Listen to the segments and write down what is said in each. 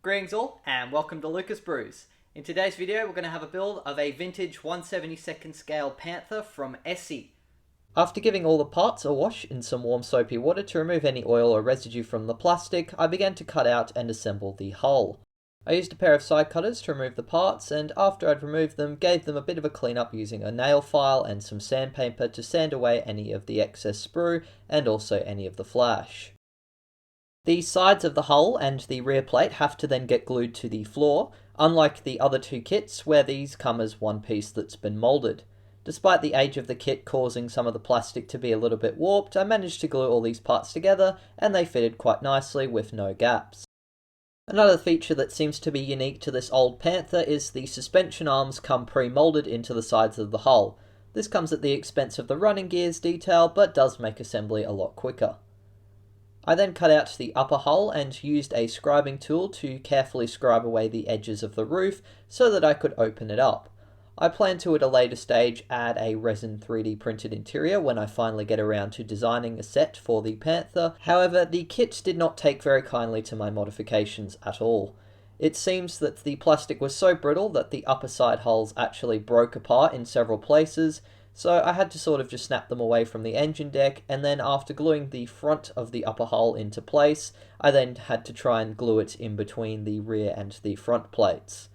Greetings all, and welcome to Luca's Brews. In today's video, we're going to have a build of a vintage 1/72nd scale Panther from ESCI. After giving all the parts a wash in some warm soapy water to remove any oil or residue from the plastic, I began to cut out and assemble the hull. I used a pair of side cutters to remove the parts, and after I'd removed them, gave them a bit of a clean up using a nail file and some sandpaper to sand away any of the excess sprue and also any of the flash. The sides of the hull and the rear plate have to then get glued to the floor, unlike the other two kits where these come as one piece that's been moulded. Despite the age of the kit causing some of the plastic to be a little bit warped, I managed to glue all these parts together and they fitted quite nicely with no gaps. Another feature that seems to be unique to this old Panther is the suspension arms come pre-moulded into the sides of the hull. This comes at the expense of the running gears detail, but does make assembly a lot quicker. I then cut out the upper hull and used a scribing tool to carefully scribe away the edges of the roof so that I could open it up. I plan to at a later stage add a resin 3D printed interior when I finally get around to designing a set for the Panther. However, the kit did not take very kindly to my modifications at all. It seems that the plastic was so brittle that the upper side hulls actually broke apart in several places, so I had to sort of just snap them away from the engine deck, and then after gluing the front of the upper hull into place, I then had to try and glue it in between the rear and the front plates.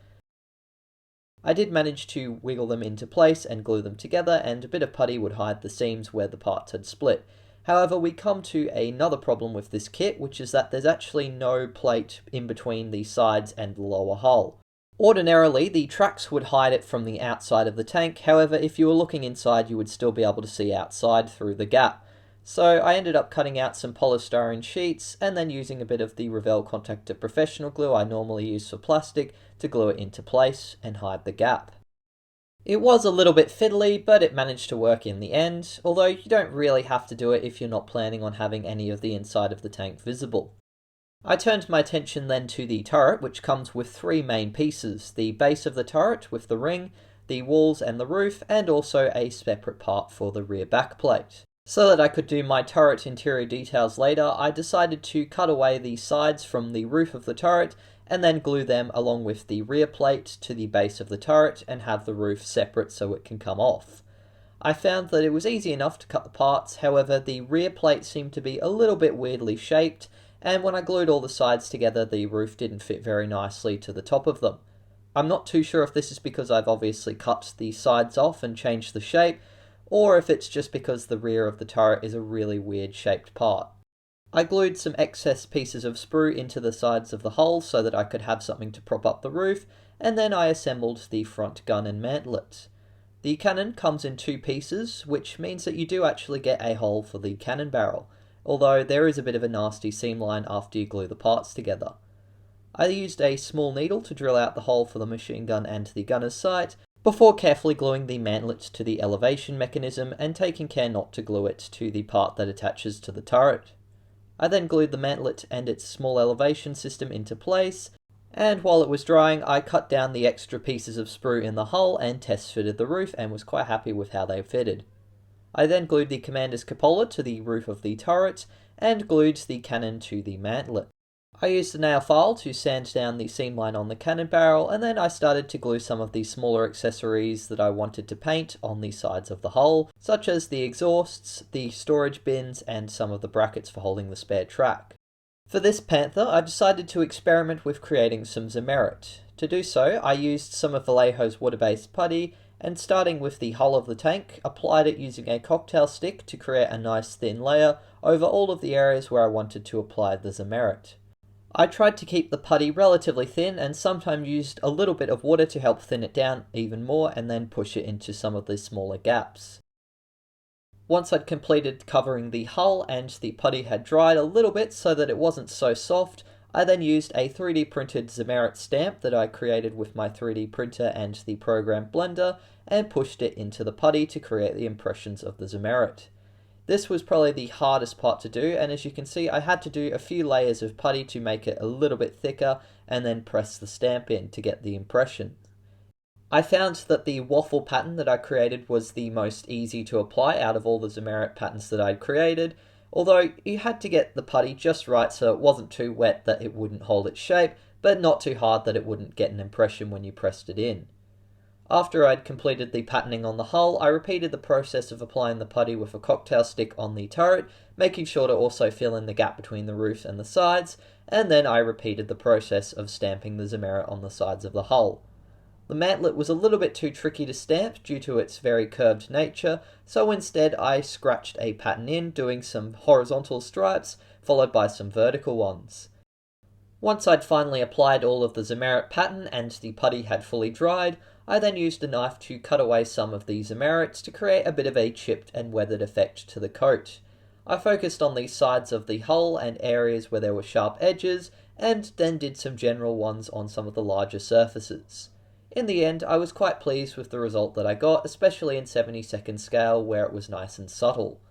I did manage to wiggle them into place and glue them together, and a bit of putty would hide the seams where the parts had split. However, we come to another problem with this kit, which is that there's actually no plate in between the sides and the lower hull. Ordinarily, the tracks would hide it from the outside of the tank, however, if you were looking inside, you would still be able to see outside through the gap. So I ended up cutting out some polystyrene sheets and then using a bit of the Revell Contactor Professional glue I normally use for plastic to glue it into place and hide the gap. It was a little bit fiddly, but it managed to work in the end, although you don't really have to do it if you're not planning on having any of the inside of the tank visible. I turned my attention then to the turret, which comes with three main pieces: the base of the turret with the ring, the walls and the roof, and also a separate part for the rear backplate. So that I could do my turret interior details later, I decided to cut away the sides from the roof of the turret and then glue them along with the rear plate to the base of the turret and have the roof separate so it can come off. I found that it was easy enough to cut the parts, however the rear plate seemed to be a little bit weirdly shaped, and when I glued all the sides together, the roof didn't fit very nicely to the top of them. I'm not too sure if this is because I've obviously cut the sides off and changed the shape, or if it's just because the rear of the turret is a really weird shaped part. I glued some excess pieces of sprue into the sides of the hull so that I could have something to prop up the roof, and then I assembled the front gun and mantlet. The cannon comes in two pieces, which means that you do actually get a hole for the cannon barrel, although there is a bit of a nasty seam line after you glue the parts together. I used a small needle to drill out the hole for the machine gun and the gunner's sight, before carefully gluing the mantlet to the elevation mechanism and taking care not to glue it to the part that attaches to the turret. I then glued the mantlet and its small elevation system into place, and while it was drying I cut down the extra pieces of sprue in the hull and test fitted the roof and was quite happy with how they fitted. I then glued the commander's cupola to the roof of the turret and glued the cannon to the mantlet. I used the nail file to sand down the seam line on the cannon barrel, and then I started to glue some of the smaller accessories that I wanted to paint on the sides of the hull, such as the exhausts, the storage bins, and some of the brackets for holding the spare track. For this Panther, I decided to experiment with creating some Zimmerit. To do so, I used some of Vallejo's water-based putty, and starting with the hull of the tank, applied it using a cocktail stick to create a nice thin layer over all of the areas where I wanted to apply the Zimmerit. I tried to keep the putty relatively thin and sometimes used a little bit of water to help thin it down even more and then push it into some of the smaller gaps. Once I'd completed covering the hull and the putty had dried a little bit so that it wasn't so soft, I then used a 3D printed Zimmerit stamp that I created with my 3D printer and the program Blender and pushed it into the putty to create the impressions of the Zimmerit. This was probably the hardest part to do, and as you can see I had to do a few layers of putty to make it a little bit thicker and then press the stamp in to get the impression. I found that the waffle pattern that I created was the most easy to apply out of all the Zimmerit patterns that I'd created, although you had to get the putty just right so it wasn't too wet that it wouldn't hold its shape, but not too hard that it wouldn't get an impression when you pressed it in. After I'd completed the patterning on the hull, I repeated the process of applying the putty with a cocktail stick on the turret, making sure to also fill in the gap between the roof and the sides, and then I repeated the process of stamping the Zimmerit on the sides of the hull. The mantlet was a little bit too tricky to stamp due to its very curved nature, so instead I scratched a pattern in, doing some horizontal stripes, followed by some vertical ones. Once I'd finally applied all of the Zimmerit pattern and the putty had fully dried, I then used a knife to cut away some of the Zimmerits to create a bit of a chipped and weathered effect to the coat. I focused on the sides of the hull and areas where there were sharp edges, and then did some general ones on some of the larger surfaces. In the end, I was quite pleased with the result that I got, especially in 70-second scale where it was nice and subtle.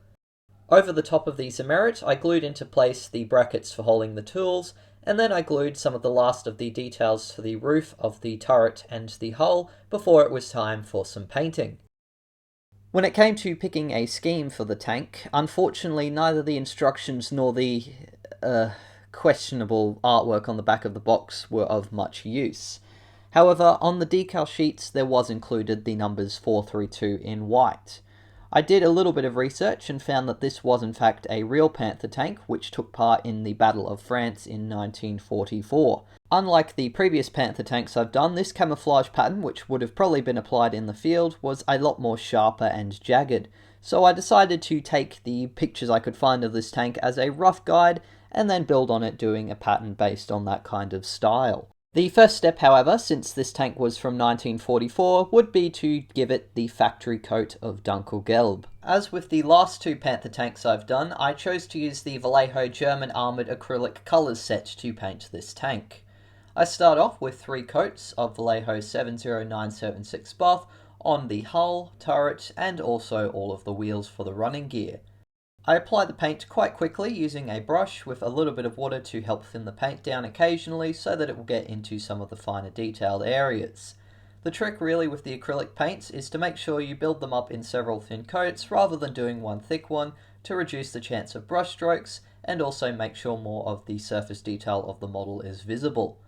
Over the top of the Zimmerit, I glued into place the brackets for holding the tools, and then I glued some of the last of the details to the roof of the turret and the hull before it was time for some painting. When it came to picking a scheme for the tank, unfortunately neither the instructions nor the questionable artwork on the back of the box were of much use. However, on the decal sheets there was included the numbers 432 in white. I did a little bit of research and found that this was in fact a real Panther tank which took part in the Battle of France in 1944. Unlike the previous Panther tanks I've done, this camouflage pattern, which would have probably been applied in the field, was a lot more sharper and jagged. So I decided to take the pictures I could find of this tank as a rough guide and then build on it doing a pattern based on that kind of style. The first step, however, since this tank was from 1944, would be to give it the factory coat of Dunkelgelb. As with the last two Panther tanks I've done, I chose to use the Vallejo German Armoured Acrylic Colours set to paint this tank. I start off with 3 coats of Vallejo 70976 buff on the hull, turret, and also all of the wheels for the running gear. I apply the paint quite quickly using a brush with a little bit of water to help thin the paint down occasionally so that it will get into some of the finer detailed areas. The trick really with the acrylic paints is to make sure you build them up in several thin coats rather than doing one thick one to reduce the chance of brush strokes and also make sure more of the surface detail of the model is visible.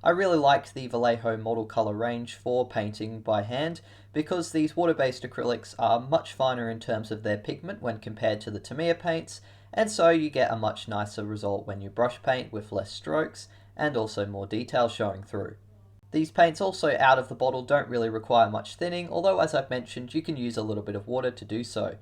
I really liked the Vallejo model color range for painting by hand because these water-based acrylics are much finer in terms of their pigment when compared to the Tamiya paints, and so you get a much nicer result when you brush paint with less strokes and also more detail showing through. These paints also out of the bottle don't really require much thinning, although as I've mentioned you can use a little bit of water to do so.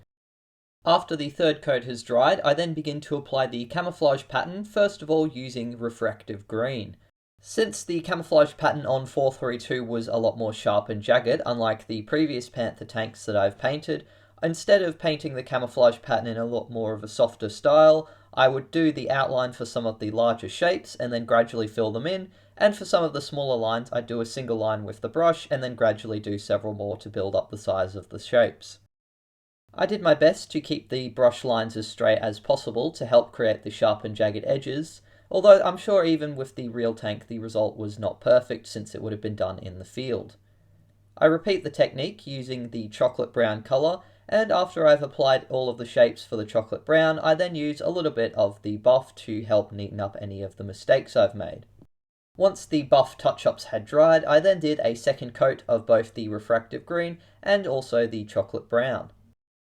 After the third coat has dried, I then begin to apply the camouflage pattern, first of all using refractive green. Since the camouflage pattern on 432 was a lot more sharp and jagged, unlike the previous Panther tanks that I've painted, instead of painting the camouflage pattern in a lot more of a softer style, I would do the outline for some of the larger shapes and then gradually fill them in, and for some of the smaller lines I'd do a single line with the brush and then gradually do several more to build up the size of the shapes. I did my best to keep the brush lines as straight as possible to help create the sharp and jagged edges, although I'm sure even with the real tank the result was not perfect since it would have been done in the field. I repeat the technique using the chocolate brown colour, and after I've applied all of the shapes for the chocolate brown, I then use a little bit of the buff to help neaten up any of the mistakes I've made. Once the buff touch-ups had dried, I then did a second coat of both the refractive green and also the chocolate brown.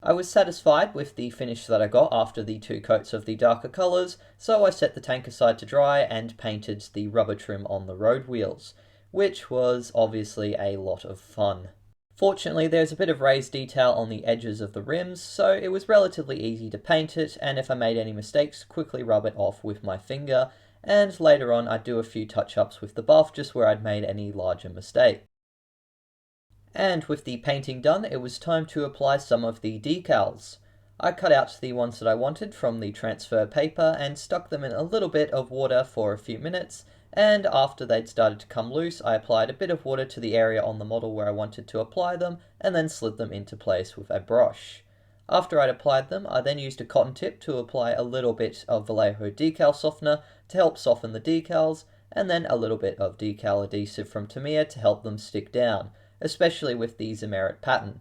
I was satisfied with the finish that I got after the 2 coats of the darker colours, so I set the tank aside to dry and painted the rubber trim on the road wheels, which was obviously a lot of fun. Fortunately, there's a bit of raised detail on the edges of the rims, so it was relatively easy to paint it, and if I made any mistakes, quickly rub it off with my finger, and later on I'd do a few touch-ups with the buff just where I'd made any larger mistake. And with the painting done, it was time to apply some of the decals. I cut out the ones that I wanted from the transfer paper and stuck them in a little bit of water for a few minutes, and after they'd started to come loose, I applied a bit of water to the area on the model where I wanted to apply them, and then slid them into place with a brush. After I'd applied them, I then used a cotton tip to apply a little bit of Vallejo decal softener to help soften the decals, and then a little bit of decal adhesive from Tamiya to help them stick down, especially with the Zimmerit pattern.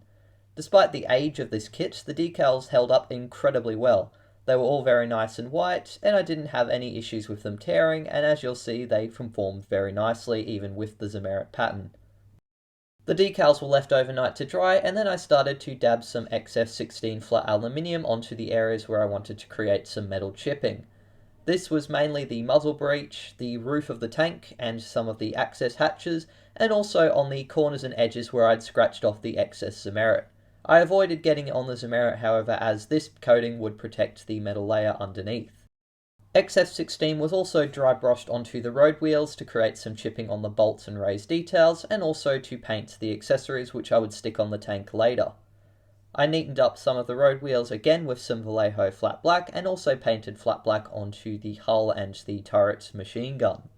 Despite the age of this kit, the decals held up incredibly well. They were all very nice and white, and I didn't have any issues with them tearing, and as you'll see, they conformed very nicely even with the Zimmerit pattern. The decals were left overnight to dry, and then I started to dab some XF16 flat aluminium onto the areas where I wanted to create some metal chipping. This was mainly the muzzle breech, the roof of the tank, and some of the access hatches, and also on the corners and edges where I'd scratched off the excess Zimmerit. I avoided getting it on the Zimmerit, however, as this coating would protect the metal layer underneath. XF16 was also dry brushed onto the road wheels to create some chipping on the bolts and raised details, and also to paint the accessories which I would stick on the tank later. I neatened up some of the road wheels again with some Vallejo flat black, and also painted flat black onto the hull and the turret machine gun.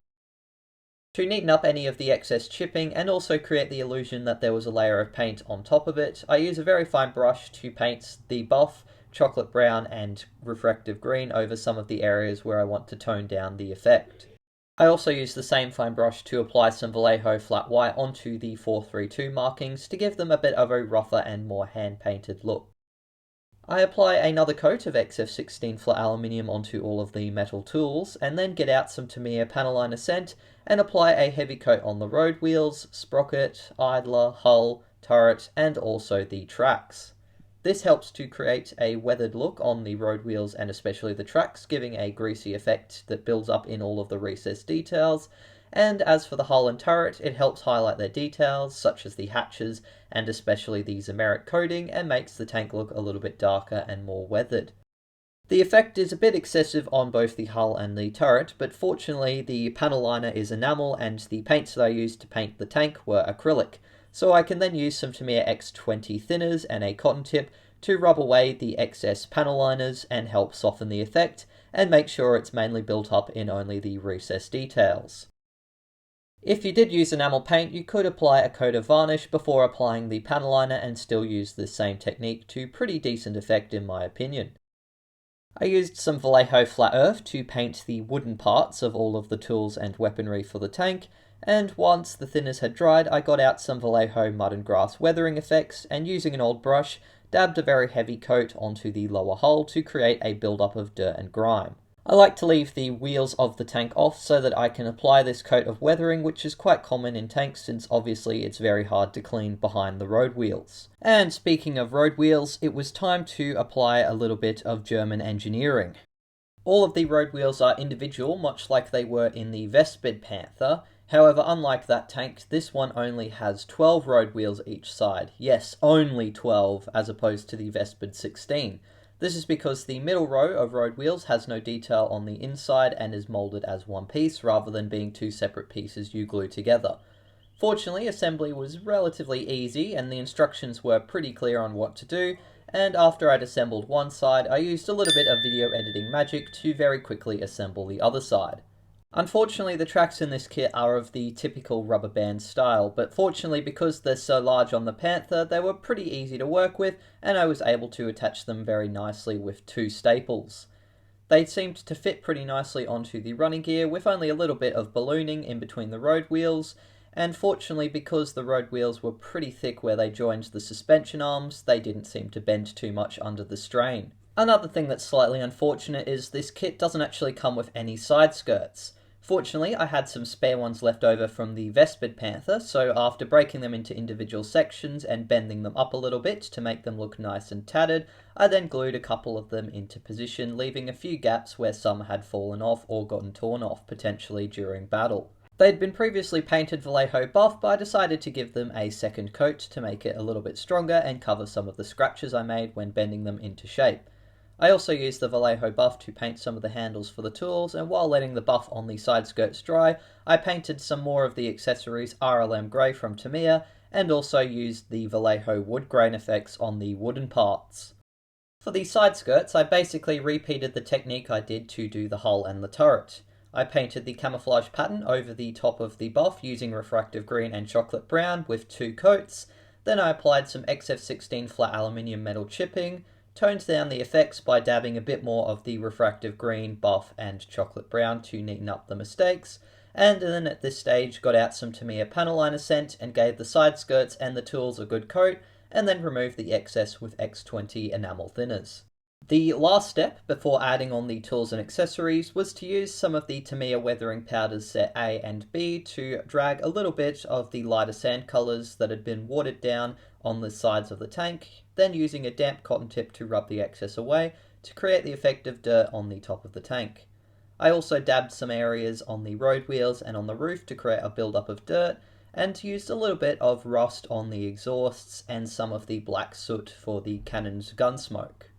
To neaten up any of the excess chipping and also create the illusion that there was a layer of paint on top of it, I use a very fine brush to paint the buff, chocolate brown and refractive green over some of the areas where I want to tone down the effect. I also use the same fine brush to apply some Vallejo flat white onto the 432 markings to give them a bit of a rougher and more hand-painted look. I apply another coat of XF16 flat aluminium onto all of the metal tools, and then get out some Tamiya panel liner scent and apply a heavy coat on the road wheels, sprocket, idler, hull, turret, and also the tracks. This helps to create a weathered look on the road wheels and especially the tracks, giving a greasy effect that builds up in all of the recessed details. And as for the hull and turret, it helps highlight their details, such as the hatches and especially the Zimmerit coating, and makes the tank look a little bit darker and more weathered. The effect is a bit excessive on both the hull and the turret, but fortunately the panel liner is enamel and the paints that I used to paint the tank were acrylic. So I can then use some Tamiya X20 thinners and a cotton tip to rub away the excess panel liners and help soften the effect, and make sure it's mainly built up in only the recessed details. If you did use enamel paint, you could apply a coat of varnish before applying the panel liner and still use the same technique to pretty decent effect in my opinion. I used some Vallejo flat earth to paint the wooden parts of all of the tools and weaponry for the tank, and once the thinners had dried, I got out some Vallejo mud and grass weathering effects, and using an old brush, dabbed a very heavy coat onto the lower hull to create a build-up of dirt and grime. I like to leave the wheels of the tank off so that I can apply this coat of weathering, which is quite common in tanks since obviously it's very hard to clean behind the road wheels. And speaking of road wheels, it was time to apply a little bit of German engineering. All of the road wheels are individual, much like they were in the Vespid Panther. However, unlike that tank, this one only has 12 road wheels each side. Yes, only 12, as opposed to the Vespid 16. This is because the middle row of road wheels has no detail on the inside and is moulded as one piece, rather than being two separate pieces you glue together. Fortunately, assembly was relatively easy, and the instructions were pretty clear on what to do, and after I'd assembled one side, I used a little bit of video editing magic to very quickly assemble the other side. Unfortunately, the tracks in this kit are of the typical rubber band style, but fortunately because they're so large on the Panther, they were pretty easy to work with, and I was able to attach them very nicely with two staples. They seemed to fit pretty nicely onto the running gear, with only a little bit of ballooning in between the road wheels, and fortunately because the road wheels were pretty thick where they joined the suspension arms, they didn't seem to bend too much under the strain. Another thing that's slightly unfortunate is this kit doesn't actually come with any side skirts. Fortunately, I had some spare ones left over from the Vespid Panther, so after breaking them into individual sections and bending them up a little bit to make them look nice and tattered, I then glued a couple of them into position, leaving a few gaps where some had fallen off or gotten torn off, potentially during battle. They'd been previously painted Vallejo buff, but I decided to give them a second coat to make it a little bit stronger and cover some of the scratches I made when bending them into shape. I also used the Vallejo buff to paint some of the handles for the tools, and while letting the buff on the side skirts dry, I painted some more of the accessories RLM grey from Tamiya, and also used the Vallejo wood grain effects on the wooden parts. For the side skirts, I basically repeated the technique I did to do the hull and the turret. I painted the camouflage pattern over the top of the buff using refractive green and chocolate brown with two coats, then I applied some XF16 flat aluminium metal chipping, toned down the effects by dabbing a bit more of the refractive green, buff and chocolate brown to neaten up the mistakes, and then at this stage got out some Tamiya panel liner scent and gave the side skirts and the tools a good coat, and then removed the excess with X20 enamel thinners. The last step before adding on the tools and accessories was to use some of the Tamiya weathering powders set A and B to drag a little bit of the lighter sand colours that had been watered down on the sides of the tank, then using a damp cotton tip to rub the excess away to create the effect of dirt on the top of the tank. I also dabbed some areas on the road wheels and on the roof to create a build-up of dirt, and used a little bit of rust on the exhausts and some of the black soot for the cannon's gun smoke.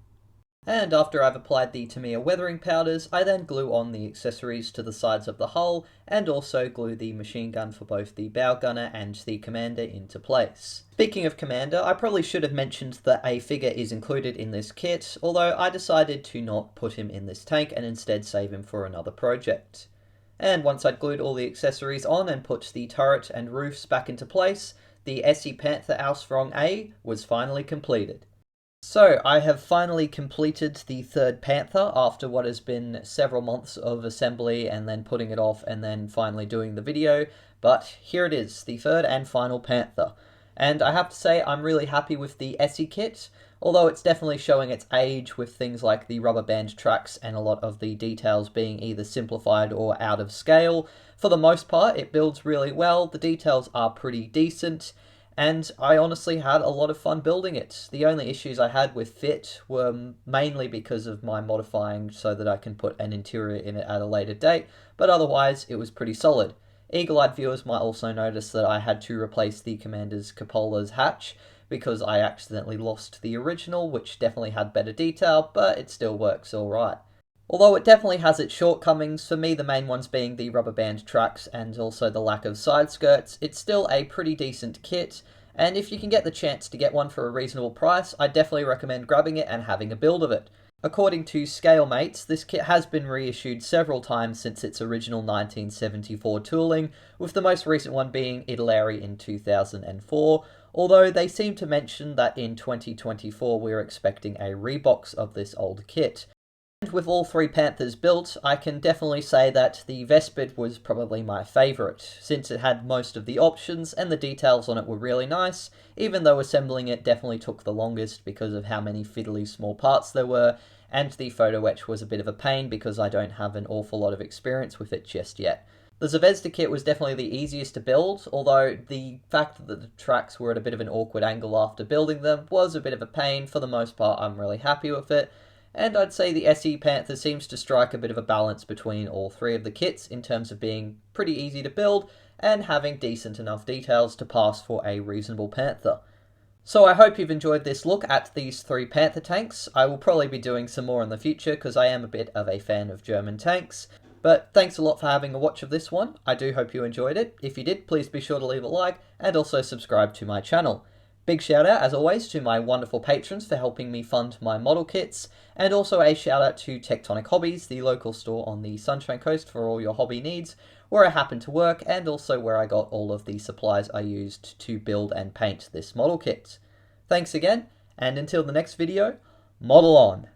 And after I've applied the Tamiya weathering powders, I then glue on the accessories to the sides of the hull, and also glue the machine gun for both the bow gunner and the commander into place. Speaking of commander, I probably should have mentioned that a figure is included in this kit, although I decided to not put him in this tank and instead save him for another project. And once I'd glued all the accessories on and put the turret and roofs back into place, the Scale Panther Ausf A was finally completed. So, I have finally completed the third Panther after what has been several months of assembly and then putting it off and then finally doing the video, but here it is, the third and final Panther. And I have to say I'm really happy with the ESCI kit, although it's definitely showing its age with things like the rubber band tracks and a lot of the details being either simplified or out of scale. For the most part, it builds really well, the details are pretty decent, and I honestly had a lot of fun building it. The only issues I had with fit were mainly because of my modifying so that I can put an interior in it at a later date, but otherwise it was pretty solid. Eagle-eyed viewers might also notice that I had to replace the Commander's cupola's hatch because I accidentally lost the original, which definitely had better detail, but it still works alright. Although it definitely has its shortcomings, for me the main ones being the rubber band tracks and also the lack of side skirts, it's still a pretty decent kit, and if you can get the chance to get one for a reasonable price, I definitely recommend grabbing it and having a build of it. According to Scale Mates, this kit has been reissued several times since its original 1974 tooling, with the most recent one being Italeri in 2004, although they seem to mention that in 2024 we're expecting a rebox of this old kit. And with all three Panthers built, I can definitely say that the Vespid was probably my favourite, since it had most of the options and the details on it were really nice, even though assembling it definitely took the longest because of how many fiddly small parts there were, and the photo etch was a bit of a pain because I don't have an awful lot of experience with it just yet. The Zvezda kit was definitely the easiest to build, although the fact that the tracks were at a bit of an awkward angle after building them was a bit of a pain. For the most part, I'm really happy with it. And I'd say the Scale Panther seems to strike a bit of a balance between all three of the kits in terms of being pretty easy to build and having decent enough details to pass for a reasonable Panther. So I hope you've enjoyed this look at these three Panther tanks. I will probably be doing some more in the future because I am a bit of a fan of German tanks. But thanks a lot for having a watch of this one. I do hope you enjoyed it. If you did, please be sure to leave a like and also subscribe to my channel. Big shout out, as always, to my wonderful patrons for helping me fund my model kits, and also a shout out to Tectonic Hobbies, the local store on the Sunshine Coast for all your hobby needs, where I happen to work, and also where I got all of the supplies I used to build and paint this model kit. Thanks again, and until the next video, model on!